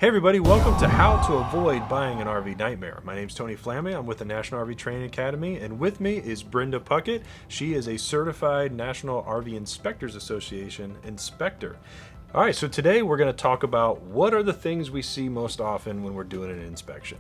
Hey everybody, welcome to How to Avoid Buying an RV Nightmare. My name's Tony Flamme. I'm with the National RV Training Academy, and with me is Brenda Puckett. She is a Certified National RV Inspectors Association Inspector. All right, so today we're going to talk about what are the things we see most often when we're doing an inspection.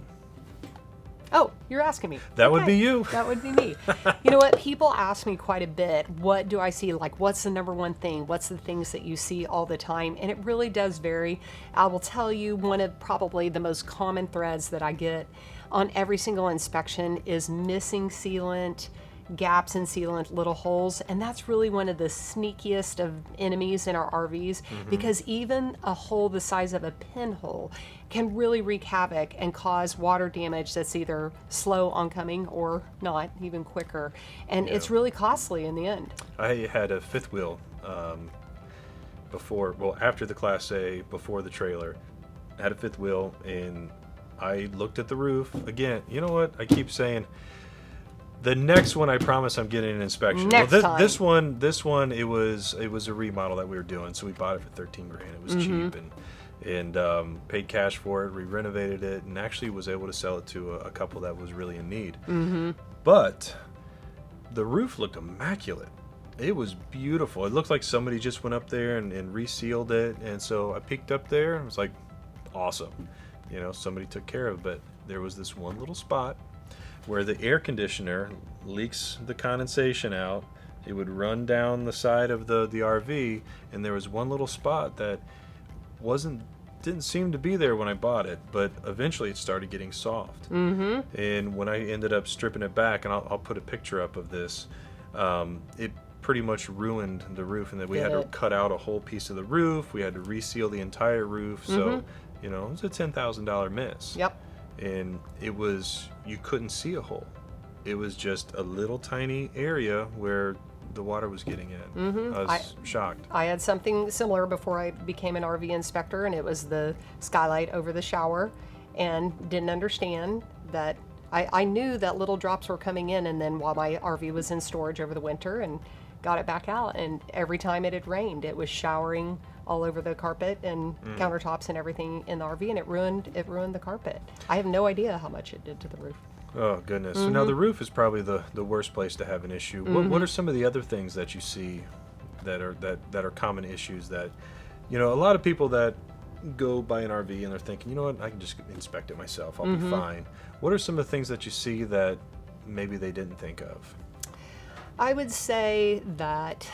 Oh, you're asking me. That would be you. That would be me. You know what? People ask me quite a bit, what do I see? Like, what's the number one thing? What's the things that you see all the time? And it really does vary. I will tell you, one of probably the most common threads that I get on every single inspection is missing sealant, gaps in sealant, little holes, and that's really one of the sneakiest of enemies in our RVs, because even a hole the size of a pinhole can really wreak havoc and cause water damage that's either slow oncoming or not, even quicker, and it's really costly in the end. I had a fifth wheel after the Class A, before the trailer. I had a fifth wheel, and I looked at the roof again. You know what? I keep saying, the next one, I promise I'm getting an inspection. Time. This one, it was a remodel that we were doing, so we bought it for $13,000. It was cheap, and paid cash for it. We renovated it, and actually was able to sell it to a couple that was really in need. But the roof looked immaculate. It was beautiful. It looked like somebody just went up there and resealed it, and so I peeked up there and was like, awesome. You know, somebody took care of it. But there was this one little spot where the air conditioner leaks the condensation out. It would run down the side of the RV, and there was one little spot that didn't seem to be there when I bought it, but eventually it started getting soft. And when I ended up stripping it back, and I'll put a picture up of this, it pretty much ruined the roof, and that we had to cut out a whole piece of the roof. We had to reseal the entire roof. So, you know, it was a $10,000 miss. Yep. And it was, you couldn't see a hole. It was just a little tiny area where the water was getting in. I was shocked. I had something similar before I became an RV inspector, and it was the skylight over the shower, and didn't understand that. I knew that little drops were coming in, and then while my RV was in storage over the winter, and got it back out, and every time it had rained, it was showering all over the carpet and countertops and everything in the RV, and it ruined the carpet. I have no idea how much it did to the roof. Oh goodness. So now the roof is probably the worst place to have an issue. What are some of the other things that you see that are common issues that, you know, a lot of people that go buy an RV and they're thinking, you know what, I can just inspect it myself, I'll be fine. What are some of the things that you see that maybe they didn't think of? I would say that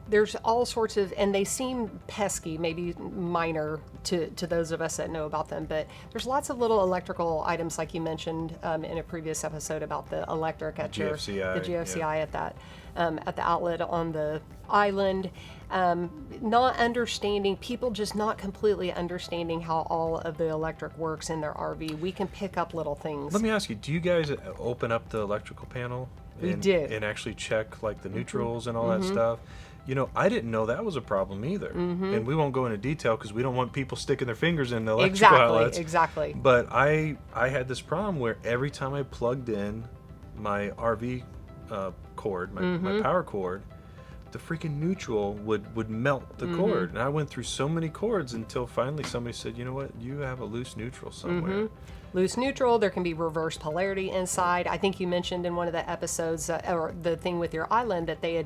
there's all sorts of, and they seem pesky, maybe minor to those of us that know about them, but there's lots of little electrical items, like you mentioned in a previous episode about the electric at the GFCI at the outlet on the island. Not understanding, people just not completely understanding how all of the electric works in their RV. We can pick up little things. Let me ask you, do you guys open up the electrical panel? We do. And actually check like the neutrals and all that stuff. You know, I didn't know that was a problem either. And we won't go into detail because we don't want people sticking their fingers in the electrical outlets. Exactly. But I had this problem where every time I plugged in my RV cord, my power cord, the freaking neutral would melt the cord. And I went through so many cords until finally somebody said, you know what, you have a loose neutral somewhere. Loose neutral, there can be reverse polarity inside. I think you mentioned in one of the episodes, or the thing with your island, that they had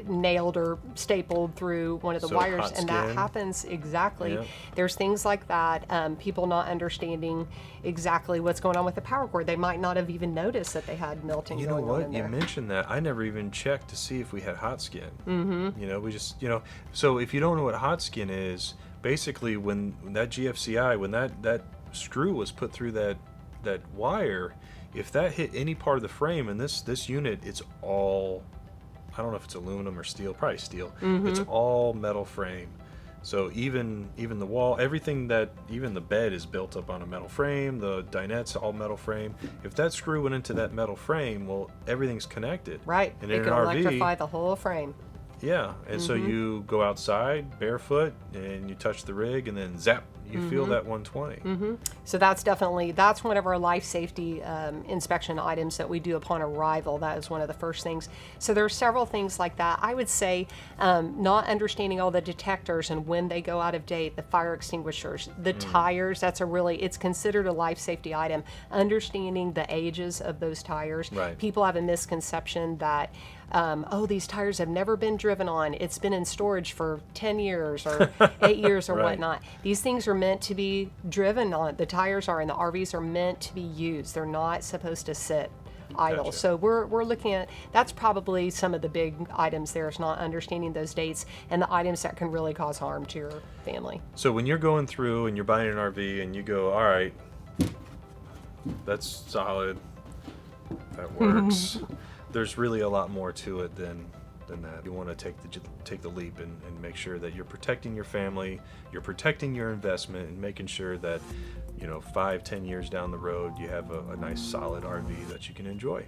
nailed or stapled through one of the wires, and that happens exactly. Yep. There's things like that, people not understanding exactly what's going on with the power cord. They might not have even noticed that they had melting going on in there. You know what, you mentioned that. I never even checked to see if we had hot skin. You know, we just, you know, so if you don't know what hot skin is, basically when that GFCI, when that screw was put through that wire, if that hit any part of the frame, and this unit, it's all, I don't know if it's aluminum or steel, probably steel. It's all metal frame. So even the wall, everything, that even the bed is built up on a metal frame, the dinette's all metal frame. If that screw went into that metal frame, well, everything's connected. Right. And it in can an electrify the whole frame. Yeah, and so you go outside barefoot and you touch the rig, and then zap, you feel that 120. So that's one of our life safety inspection items that we do upon arrival. That is one of the first things. So there are several things like that. I would say not understanding all the detectors and when they go out of date, the fire extinguishers, the tires, it's considered a life safety item. Understanding the ages of those tires. Right. People have a misconception that these tires have never been driven on. It's been in storage for 10 years or 8 years or Right. whatnot. These things are meant to be driven on. The tires are, and the RVs are meant to be used. They're not supposed to sit idle. Gotcha. So we're looking at, that's probably some of the big items there, is not understanding those dates and the items that can really cause harm to your family. So when you're going through and you're buying an RV and you go, all right, that's solid, that works. There's really a lot more to it than that. You want to take the leap and make sure that you're protecting your family, you're protecting your investment, and making sure that 5-10 years down the road you have a nice solid RV that you can enjoy.